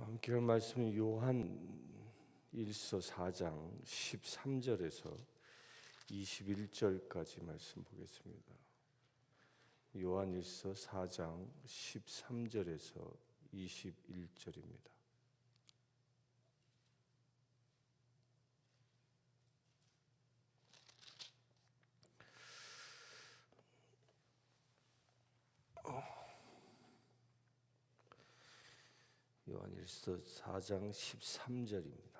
함께 할 말씀은 요한 1서 4장 13절에서 21절까지 말씀 보겠습니다. 요한 1서 4장 13절에서 21절입니다. 요한 1서 4장 13절입니다.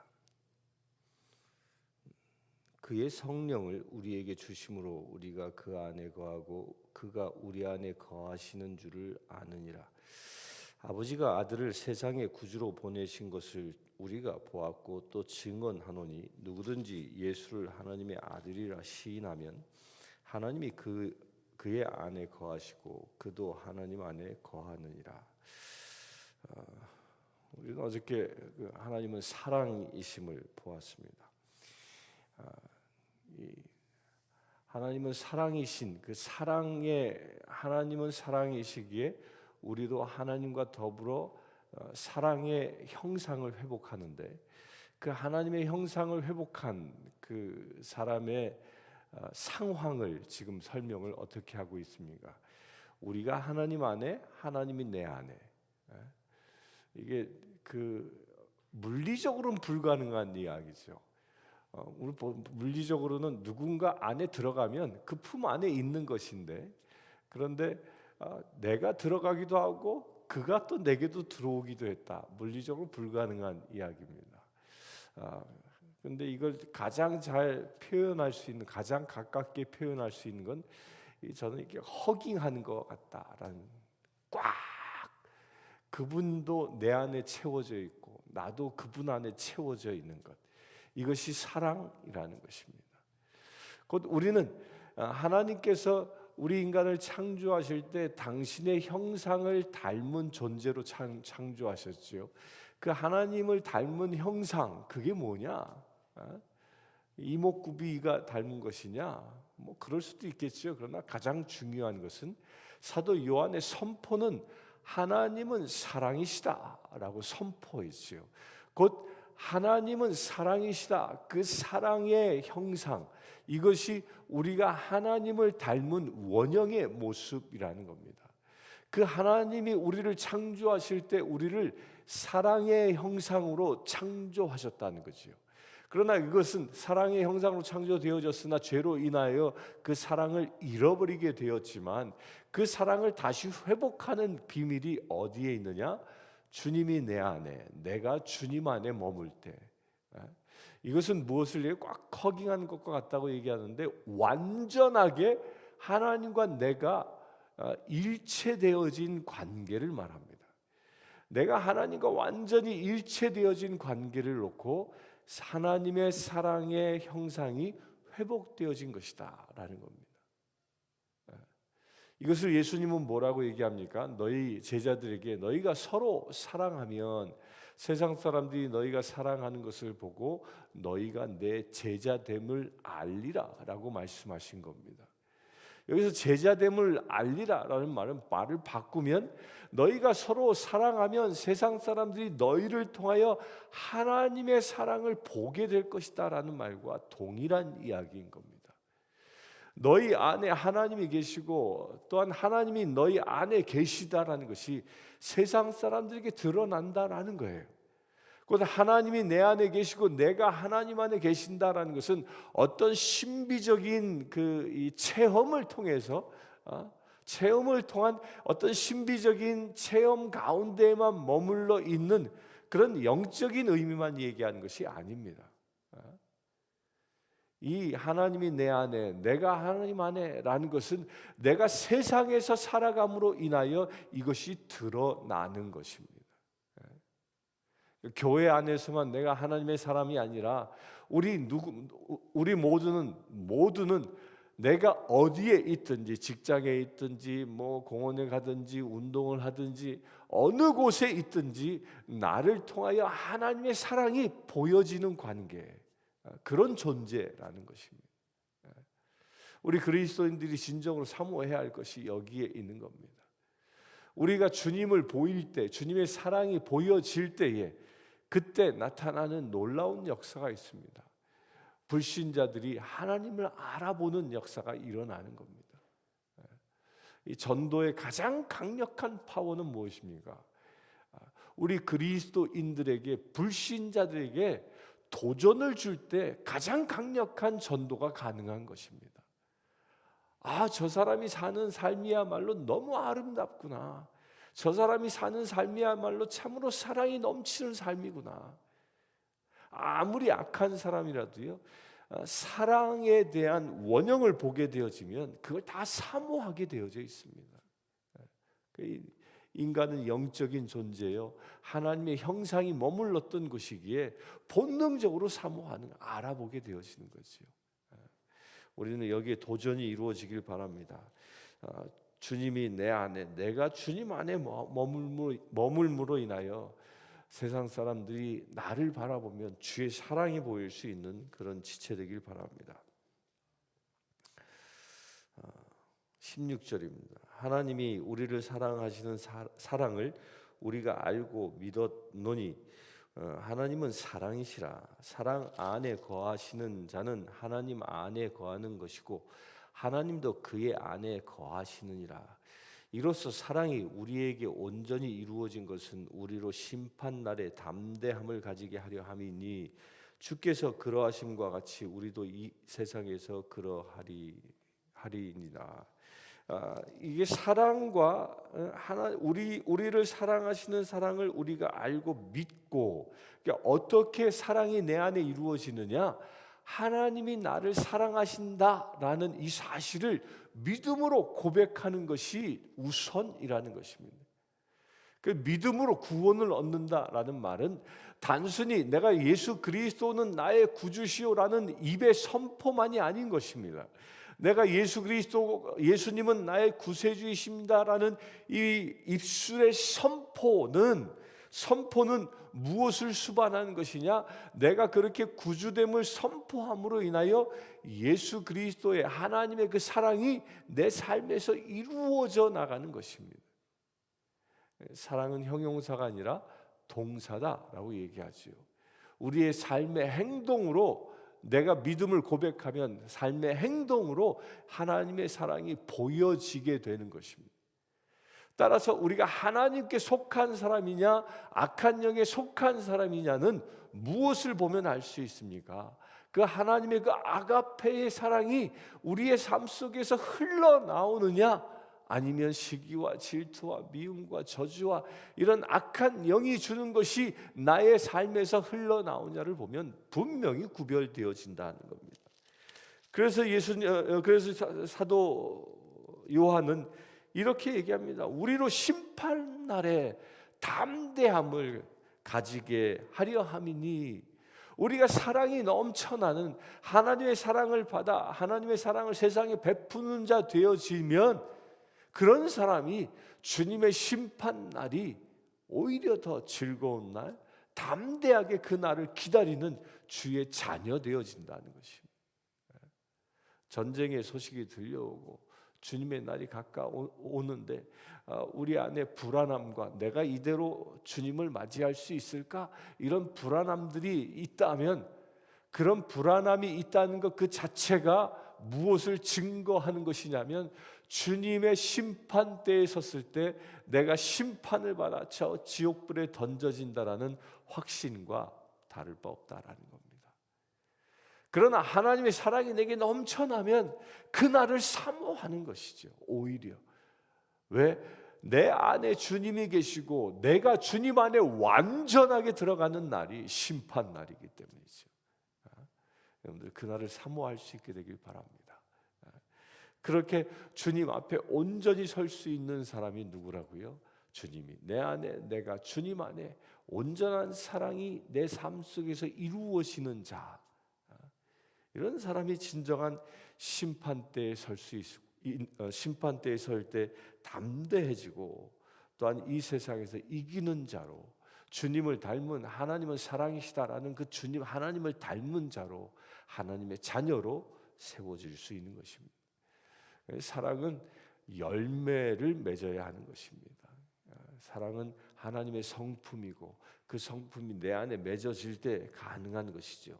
그의 성령을 우리에게 주심으로 우리가 그 안에 거하고 그가 우리 안에 거하시는 줄을 아느니라. 아버지가 아들을 세상의 구주로 보내신 것을 우리가 보았고 또 증언하노니 누구든지 예수를 하나님의 아들이라 시인하면 하나님이 그의 안에 거하시고 그도 하나님 안에 거하느니라. 우리는 어저께 하나님은 사랑이심을 보았습니다. 하나님은 사랑이신 그 하나님은 사랑이시기에 우리도 하나님과 더불어 사랑의 형상을 회복하는데, 그 하나님의 형상을 회복한 그 사람의 상황을 지금 설명을 어떻게 하고 있습니까? 우리가 하나님 안에, 하나님이 내 안에. 이게 물리적으로는 불가능한 이야기죠. 물리적으로는 누군가 안에 들어가면 그 품 안에 있는 것인데, 그런데 내가 들어가기도 하고 그가 또 내게도 들어오기도 했다. 물리적으로 불가능한 이야기입니다. 그런데 이걸 가장 잘 표현할 수 있는, 가장 가깝게 표현할 수 있는 건 저는 이렇게 허깅하는 것 같다라는, 꽉 그분도 내 안에 채워져 있고 나도 그분 안에 채워져 있는 것, 이것이 사랑이라는 것입니다. 곧 우리는 하나님께서 우리 인간을 창조하실 때 당신의 형상을 닮은 존재로 창조하셨지요. 그 하나님을 닮은 형상, 그게 뭐냐? 이목구비가 닮은 것이냐? 뭐 그럴 수도 있겠죠. 그러나 가장 중요한 것은 사도 요한의 선포는 하나님은 사랑이시다라고 선포했지요. 곧 하나님은 사랑이시다. 그 사랑의 형상, 이것이 우리가 하나님을 닮은 원형의 모습이라는 겁니다. 그 하나님이 우리를 창조하실 때 우리를 사랑의 형상으로 창조하셨다는 거지요. 그러나 이것은 사랑의 형상으로 창조되어졌으나 죄로 인하여 그 사랑을 잃어버리게 되었지만, 그 사랑을 다시 회복하는 비밀이 어디에 있느냐? 주님이 내 안에, 내가 주님 안에 머물 때. 이것은 무엇을 꽉 허깅하는 것과 같다고 얘기하는데, 완전하게 하나님과 내가 일체되어진 관계를 말합니다. 내가 하나님과 완전히 일체되어진 관계를 놓고 하나님의 사랑의 형상이 회복되어진 것이다 라는 겁니다. 이것을 예수님은 뭐라고 얘기합니까? 너희 제자들에게 너희가 서로 사랑하면 세상 사람들이 너희가 사랑하는 것을 보고 너희가 내 제자됨을 알리라 라고 말씀하신 겁니다. 여기서 제자됨을 알리라라는 말을 바꾸면, 너희가 서로 사랑하면 세상 사람들이 너희를 통하여 하나님의 사랑을 보게 될 것이다 라는 말과 동일한 이야기인 겁니다. 너희 안에 하나님이 계시고 또한 하나님이 너희 안에 계시다라는 것이 세상 사람들에게 드러난다라는 거예요. 곧 하나님이 내 안에 계시고 내가 하나님 안에 계신다라는 것은 어떤 신비적인 이 체험을 통해서, 체험을 통한 어떤 신비적인 체험 가운데에만 머물러 있는 그런 영적인 의미만 얘기하는 것이 아닙니다. 이 하나님이 내 안에, 내가 하나님 안에라는 것은 내가 세상에서 살아감으로 인하여 이것이 드러나는 것입니다. 교회 안에서만 내가 하나님의 사람이 아니라 우리 모두는 내가 어디에 있든지, 직장에 있든지 뭐 공원에 가든지 운동을 하든지 어느 곳에 있든지 나를 통하여 하나님의 사랑이 보여지는 관계, 그런 존재라는 것입니다. 우리 그리스도인들이 진정으로 사모해야 할 것이 여기에 있는 겁니다. 우리가 주님을 보일 때, 주님의 사랑이 보여질 때에 그때 나타나는 놀라운 역사가 있습니다. 불신자들이 하나님을 알아보는 역사가 일어나는 겁니다. 이 전도의 가장 강력한 파워는 무엇입니까? 우리 그리스도인들에게, 불신자들에게 도전을 줄 때 가장 강력한 전도가 가능한 것입니다. 저 사람이 사는 삶이야말로 너무 아름답구나. 저 사람이 사는 삶이야말로 참으로 사랑이 넘치는 삶이구나. 아무리 악한 사람이라도요, 사랑에 대한 원형을 보게 되어지면 그걸 다 사모하게 되어져 있습니다. 인간은 영적인 존재요, 하나님의 형상이 머물렀던 곳이기에 본능적으로 사모하는, 알아보게 되어지는 거죠. 우리는 여기에 도전이 이루어지길 바랍니다. 주님이 내 안에, 내가 주님 안에 머물므로 인하여 세상 사람들이 나를 바라보면 주의 사랑이 보일 수 있는 그런 지체되길 바랍니다. 16절입니다. 하나님이 우리를 사랑하시는 사랑을 우리가 알고 믿었노니 하나님은 사랑이시라. 사랑 안에 거하시는 자는 하나님 안에 거하는 것이고 하나님도 그의 안에 거하시느니라. 이로써 사랑이 우리에게 온전히 이루어진 것은 우리로 심판날에 담대함을 가지게 하려 함이니 주께서 그러하심과 같이 우리도 이 세상에서 그러하리이니라. 이게 사랑과 우리를 사랑하시는 사랑을 우리가 알고 믿고, 그러니까 어떻게 사랑이 내 안에 이루어지느냐? 하나님이 나를 사랑하신다라는 이 사실을 믿음으로 고백하는 것이 우선이라는 것입니다. 그 믿음으로 구원을 얻는다라는 말은 단순히 내가 예수 그리스도는 나의 구주시오라는 입의 선포만이 아닌 것입니다. 내가 예수님은 나의 구세주이십니다라는 이 입술의 선포는 무엇을 수반하는 것이냐? 내가 그렇게 구주됨을 선포함으로 인하여 예수 그리스도의, 하나님의 그 사랑이 내 삶에서 이루어져 나가는 것입니다. 사랑은 형용사가 아니라 동사다라고 얘기하지요. 우리의 삶의 행동으로, 내가 믿음을 고백하면 삶의 행동으로 하나님의 사랑이 보여지게 되는 것입니다. 따라서 우리가 하나님께 속한 사람이냐 악한 영에 속한 사람이냐는 무엇을 보면 알 수 있습니까? 그 하나님의 그 아가페의 사랑이 우리의 삶 속에서 흘러나오느냐, 아니면 시기와 질투와 미움과 저주와 이런 악한 영이 주는 것이 나의 삶에서 흘러나오냐를 보면 분명히 구별되어진다는 겁니다. 그래서 사도 요한은 이렇게 얘기합니다. 우리로 심판날에 담대함을 가지게 하려 함이니, 우리가 사랑이 넘쳐나는 하나님의 사랑을 받아 하나님의 사랑을 세상에 베푸는 자 되어지면 그런 사람이 주님의 심판날이 오히려 더 즐거운 날, 담대하게 그 날을 기다리는 주의 자녀 되어진다는 것입니다. 전쟁의 소식이 들려오고 주님의 날이 가까우는데 우리 안에 불안함과 내가 이대로 주님을 맞이할 수 있을까? 이런 불안함들이 있다면, 그런 불안함이 있다는 것 그 자체가 무엇을 증거하는 것이냐면, 주님의 심판대에 섰을 때 내가 심판을 받아 저 지옥불에 던져진다라는 확신과 다를 바 없다라는 겁니다. 그러나 하나님의 사랑이 내게 넘쳐나면 그날을 사모하는 것이죠. 오히려 왜? 내 안에 주님이 계시고 내가 주님 안에 완전하게 들어가는 날이 심판 날이기 때문이죠. 여러분들 그날을 사모할 수 있게 되길 바랍니다. 그렇게 주님 앞에 온전히 설 수 있는 사람이 누구라고요? 주님이 내 안에, 내가 주님 안에 온전한 사랑이 내 삶 속에서 이루어지는 자, 이런 사람이 진정한 심판대에 심판대에 설 때 담대해지고, 또한 이 세상에서 이기는 자로, 주님을 닮은, 하나님은 사랑이시다라는 그 주님 하나님을 닮은 자로, 하나님의 자녀로 세워질 수 있는 것입니다. 사랑은 열매를 맺어야 하는 것입니다. 사랑은 하나님의 성품이고 그 성품이 내 안에 맺어질 때 가능한 것이죠.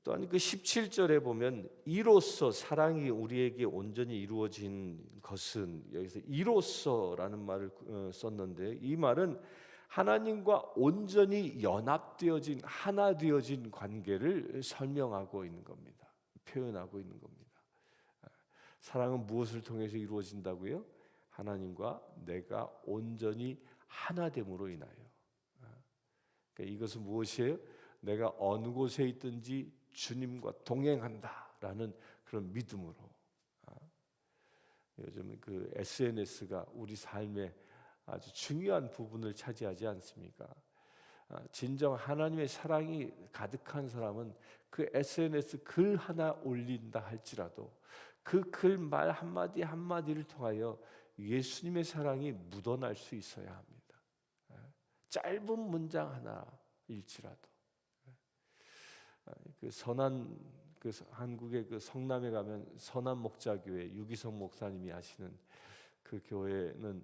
또한 그 17절에 보면 이로써 사랑이 우리에게 온전히 이루어진 것은, 여기서 이로써라는 말을 썼는데 이 말은 하나님과 온전히 연합되어진 하나 되어진 관계를 설명하고 있는 겁니다. 표현하고 있는 겁니다. 사랑은 무엇을 통해서 이루어진다고요? 하나님과 내가 온전히 하나됨으로 인하여. 그러니까 이것은 무엇이에요? 내가 어느 곳에 있든지 주님과 동행한다라는 그런 믿음으로. 요즘 그 SNS가 우리 삶의 아주 중요한 부분을 차지하지 않습니까? 진정 하나님의 사랑이 가득한 사람은 그 SNS 글 하나 올린다 할지라도 그 글 말 한마디 한마디를 통하여 예수님의 사랑이 묻어날 수 있어야 합니다. 짧은 문장 하나일지라도. 그 선한 그 한국의 그 성남에 가면 선한 목자교회 유기성 목사님이 하시는 그 교회는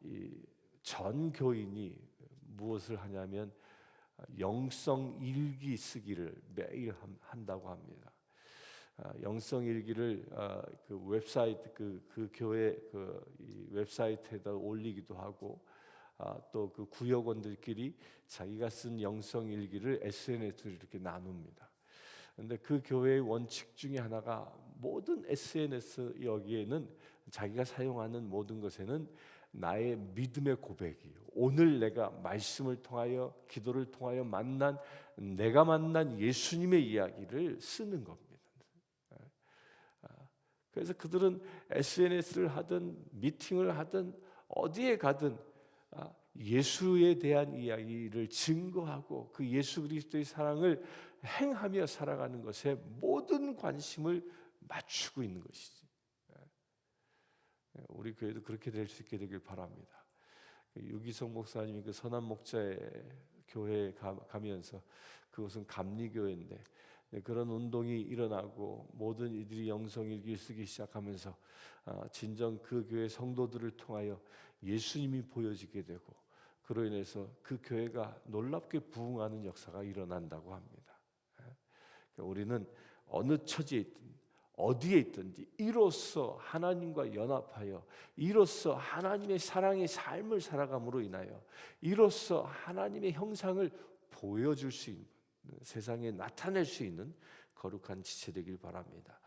이 전 교인이 무엇을 하냐면 영성 일기 쓰기를 매일 한다고 합니다. 영성 일기를 그 웹사이트 그 교회 이 웹사이트에다 올리기도 하고 또 그 구역원들끼리 자기가 쓴 영성 일기를 SNS로 이렇게 나눕니다. 그런데 그 교회의 원칙 중에 하나가 모든 SNS 여기에는 자기가 사용하는 모든 것에는 나의 믿음의 고백이에요. 오늘 내가 말씀을 통하여 기도를 통하여 내가 만난 예수님의 이야기를 쓰는 겁니다. 그래서 그들은 SNS를 하든 미팅을 하든 어디에 가든 예수에 대한 이야기를 증거하고 그 예수 그리스도의 사랑을 행하며 살아가는 것에 모든 관심을 맞추고 있는 것이지. 우리 교회도 그렇게 될 수 있게 되길 바랍니다. 유기성 목사님이 그 선한 목자의 교회에 가면서 그것은 감리교회인데 그런 운동이 일어나고 모든 이들이 영성일기를 쓰기 시작하면서 진정 그 교회 성도들을 통하여 예수님이 보여지게 되고 그로 인해서 그 교회가 놀랍게 부흥하는 역사가 일어난다고 합니다. 우리는 어느 처지에 있든 어디에 있든지 이로써 하나님과 연합하여 이로써 하나님의 사랑의 삶을 살아감으로 인하여 이로써 하나님의 형상을 보여줄 수 있는, 세상에 나타낼 수 있는 거룩한 지체 되길 바랍니다.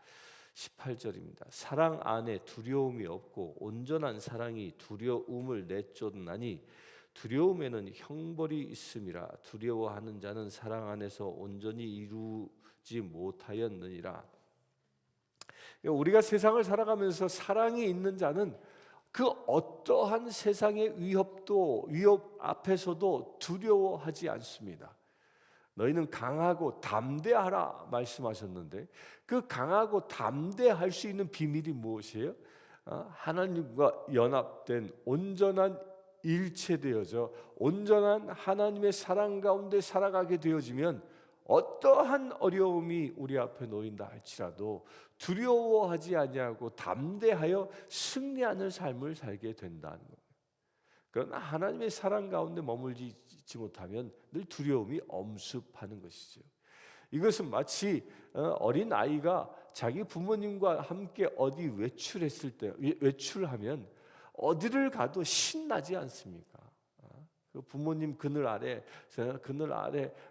18절입니다. 사랑 안에 두려움이 없고 온전한 사랑이 두려움을 내쫓나니 두려움에는 형벌이 있음이라. 두려워하는 자는 사랑 안에서 온전히 이루지 못하였느니라. 우리가 세상을 살아가면서 사랑이 있는 자는 그 어떠한 세상의 위협 앞에서도 두려워하지 않습니다. 너희는 강하고 담대하라 말씀하셨는데 그 강하고 담대할 수 있는 비밀이 무엇이에요? 하나님과 연합된 온전한 일체되어져 온전한 하나님의 사랑 가운데 살아가게 되어지면 어떠한 어려움이 우리 앞에 놓인다 할지라도 두려워하지 아니하고 담대하여 승리하는 삶을 살게 된다는 거예요. 그러나 하나님의 사랑 가운데 머물지 못하면 늘 두려움이 엄습하는 것이죠. 이것은 마치 어린 아이가 자기 부모님과 함께 어디 외출하면 어디를 가도 신나지 않습니까? 그 부모님 그늘 아래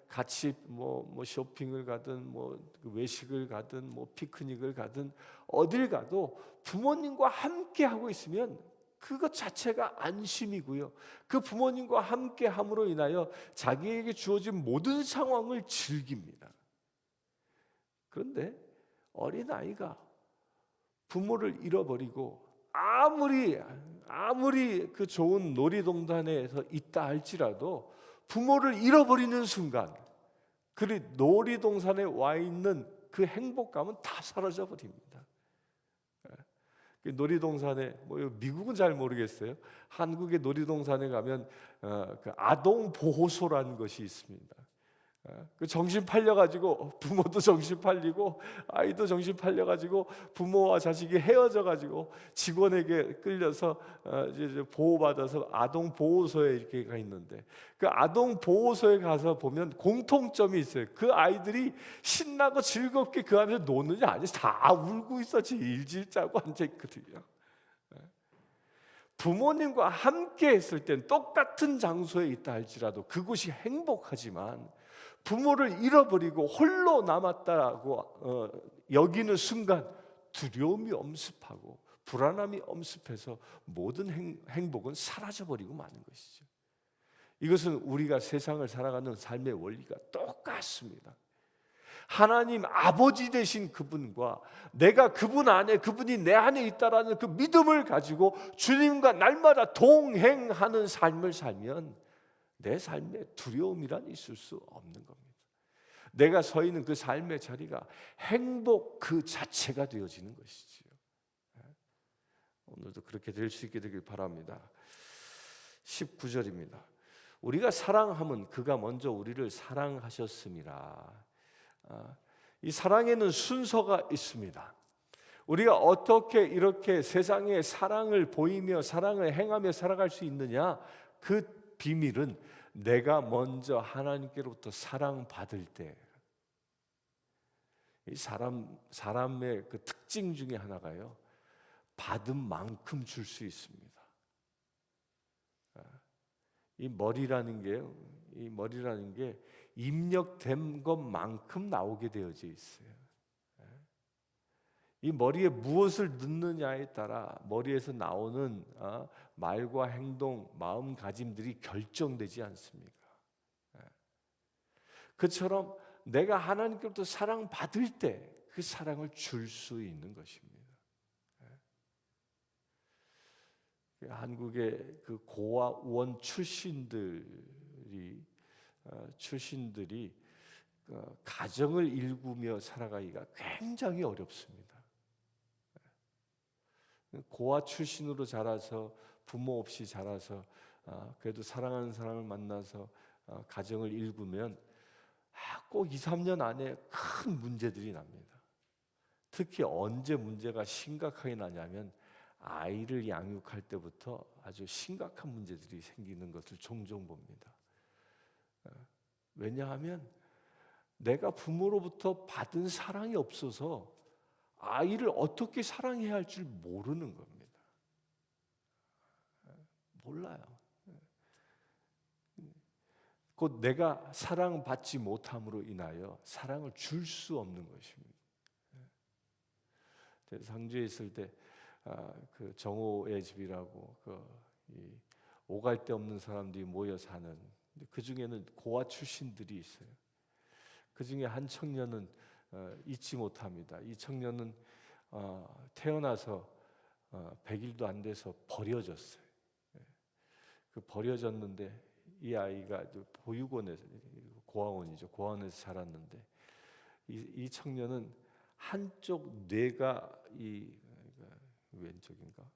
같이 뭐 쇼핑을 가든 뭐 외식을 가든 뭐 피크닉을 가든 어딜 가도 부모님과 함께 하고 있으면 그것 자체가 안심이고요. 그 부모님과 함께 함으로 인하여 자기에게 주어진 모든 상황을 즐깁니다. 그런데 어린 아이가 부모를 잃어버리고 아무리 그 좋은 놀이동산에서 있다 할지라도 부모를 잃어버리는 순간 그 놀이동산에 와 있는 그 행복감은 다 사라져 버립니다. 놀이동산에 미국은 잘 모르겠어요. 한국의 놀이동산에 가면 그 아동 보호소라는 것이 있습니다. 그 정신 팔려가지고 부모도 정신 팔리고 아이도 정신 팔려가지고 부모와 자식이 헤어져가지고 직원에게 끌려서 이제 보호받아서 아동 보호소에 이렇게 가 있는데, 그 아동 보호소에 가서 보면 공통점이 있어요. 그 아이들이 신나고 즐겁게 그 안에서 노느냐 아니, 다 울고 있어. 질질 짜고 앉아 있거든요. 부모님과 함께 했을 땐 똑같은 장소에 있다 할지라도 그곳이 행복하지만, 부모를 잃어버리고 홀로 남았다고 여기는 순간 두려움이 엄습하고 불안함이 엄습해서 모든 행복은 사라져버리고 마는 것이죠. 이것은 우리가 세상을 살아가는 삶의 원리가 똑같습니다. 하나님 아버지 되신 그분과 내가 그분 안에, 그분이 내 안에 있다라는 그 믿음을 가지고 주님과 날마다 동행하는 삶을 살면 내 삶에 두려움이란 있을 수 없는 겁니다. 내가 서 있는 그 삶의 자리가 행복 그 자체가 되어지는 것이지요. 오늘도 그렇게 될 수 있게 되길 바랍니다. 19절입니다. 우리가 사랑함은 그가 먼저 우리를 사랑하셨음이라. 이 사랑에는 순서가 있습니다. 우리가 어떻게 이렇게 세상에 사랑을 보이며 사랑을 행하며 살아갈 수 있느냐? 그 비밀은 내가 먼저 하나님께로부터 사랑받을 때, 이 사람의 그 특징 중에 하나가요, 받은 만큼 줄 수 있습니다. 이 머리라는 게 입력된 것만큼 나오게 되어져 있어요. 이 머리에 무엇을 넣느냐에 따라 머리에서 나오는 말과 행동, 마음가짐들이 결정되지 않습니까? 그처럼 내가 하나님께로부터 사랑받을 때 그 사랑을 줄 수 있는 것입니다. 한국의 그 고아 원 출신들이 가정을 일구며 살아가기가 굉장히 어렵습니다. 고아 출신으로 자라서 부모 없이 자라서 그래도 사랑하는 사람을 만나서 가정을 일구면 꼭 2, 3년 안에 큰 문제들이 납니다. 특히 언제 문제가 심각하게 나냐면 아이를 양육할 때부터 아주 심각한 문제들이 생기는 것을 종종 봅니다. 왜냐하면 내가 부모로부터 받은 사랑이 없어서 아이를 어떻게 사랑해야 할 줄 모르는 겁니다. 몰라요. 곧 내가 사랑받지 못함으로 인하여 사랑을 줄 수 없는 것입니다. 상주에 있을 때 그 정호의 집이라고 이 오갈 데 없는 사람들이 모여 사는, 그 중에는 고아 출신들이 있어요. 그 중에 한 청년은 잊지 못합니다. 이 청년은 태어나서 100일도 안 돼서 버려졌어요. 그 버려졌는데 이 아이가 보육원에서, 고아원이죠, 고아원에서 자랐는데 이 청년은 한쪽 뇌가 왼쪽인가?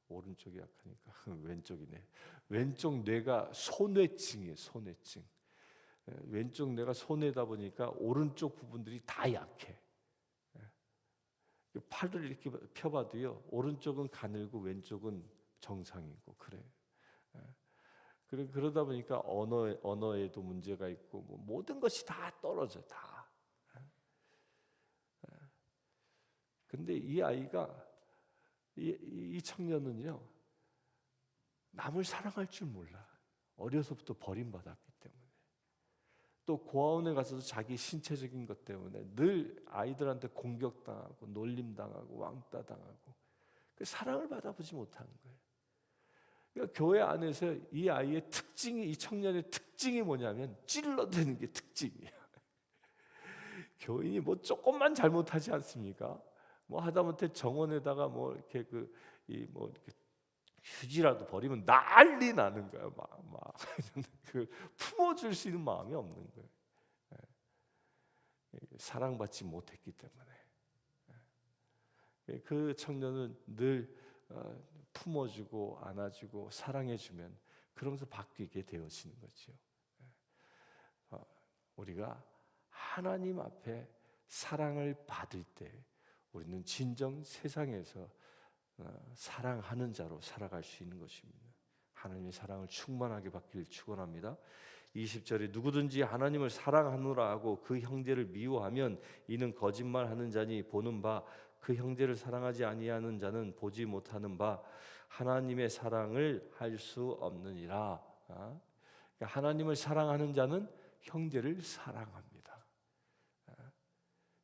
오른쪽이 약하니까 왼쪽이네. 왼쪽 뇌가 소뇌증이에요. 소뇌증. 왼쪽 뇌가 소뇌다 보니까 오른쪽 부분들이 다 약해. 팔을 이렇게 펴봐도요, 오른쪽은 가늘고 왼쪽은 정상이고 그래요. 그러다 보니까 언어에도 문제가 있고 모든 것이 다 떨어져, 다. 근데 이 아이가, 이 청년은요, 남을 사랑할 줄 몰라. 어려서부터 버림받았기 때문에. 또 고아원에 가서도 자기 신체적인 것 때문에 늘 아이들한테 공격당하고 놀림당하고 왕따당하고 사랑을 받아보지 못하는 거예요. 그러니까 교회 안에서 이 아이의 특징이, 이 청년의 특징이 뭐냐면 찔러대는 게 특징이야. 교인이 뭐 조금만 잘못하지 않습니까? 뭐 하다못해 정원에다가 뭐 이렇게 이렇게 휴지라도 버리면 난리 나는 거야. 막 그 품어줄 수 있는 마음이 없는 거예요. 사랑받지 못했기 때문에. 그 청년은 늘 품어주고 안아주고 사랑해주면 그러면서 바뀌게 되어지는 거죠. 우리가 하나님 앞에 사랑을 받을 때 우리는 진정 세상에서 사랑하는 자로 살아갈 수 있는 것입니다. 하나님의 사랑을 충만하게 받기를 축원합니다. 20절에 누구든지 하나님을 사랑하노라 하고 그 형제를 미워하면 이는 거짓말하는 자니 보는 바 그 형제를 사랑하지 아니하는 자는 보지 못하는 바 하나님의 사랑을 할 수 없느니라. 그러니까 하나님을 사랑하는 자는 형제를 사랑합니다.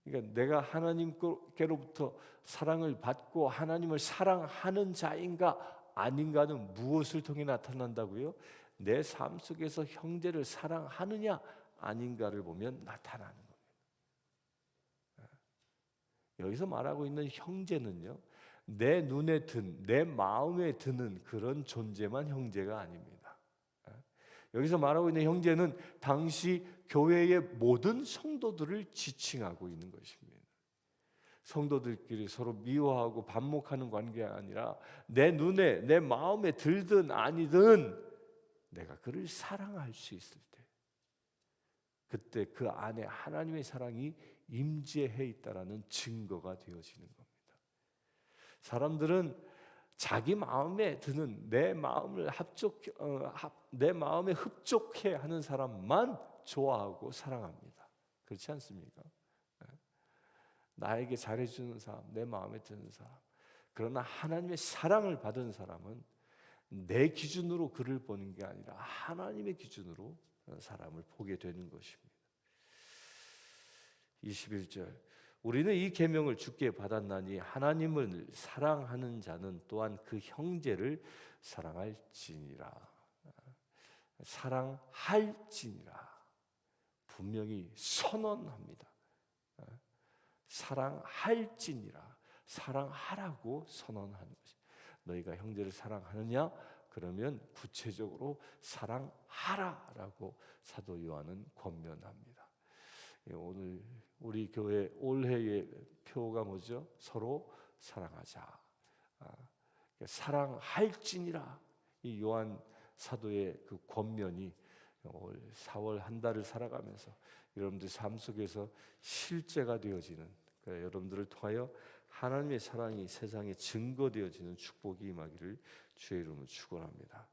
그러니까 내가 하나님께로부터 사랑을 받고 하나님을 사랑하는 자인가 아닌가는 무엇을 통해 나타난다고요? 내 삶 속에서 형제를 사랑하느냐 아닌가를 보면 나타나는 겁니다. 여기서 말하고 있는 형제는요, 내 눈에 내 마음에 드는 그런 존재만 형제가 아닙니다. 여기서 말하고 있는 형제는 당시 교회의 모든 성도들을 지칭하고 있는 것입니다. 성도들끼리 서로 미워하고 반목하는 관계가 아니라 내 눈에 내 마음에 들든 아니든 내가 그를 사랑할 수 있을 때 그때 그 안에 하나님의 사랑이 임재해 있다라는 증거가 되어지는 겁니다. 사람들은 자기 마음에 드는 내 마음에 흡족해 하는 사람만 좋아하고 사랑합니다. 그렇지 않습니까? 나에게 잘해주는 사람, 내 마음에 드는 사람. 그러나 하나님의 사랑을 받은 사람은 내 기준으로 그를 보는 게 아니라 하나님의 기준으로 사람을 보게 되는 것입니다. 21절 우리는 이 계명을 주께 받았나니 하나님을 사랑하는 자는 또한 그 형제를 사랑할지니라. 사랑할지니라. 분명히 선언합니다. 사랑할지니라. 사랑하라고 선언하는 것입니다. 너희가 형제를 사랑하느냐? 그러면 구체적으로 사랑하라라고 사도 요한은 권면합니다. 오늘 우리 교회 올해의 표가 뭐죠? 서로 사랑하자. 사랑할지니라. 이 요한 사도의 그 권면이 올 4월 한 달을 살아가면서 여러분들 삶 속에서 실제가 되어지는, 그러니까 여러분들을 통하여 하나님의 사랑이 세상에 증거되어지는 축복이 임하기를 주의 이름으로 축원합니다.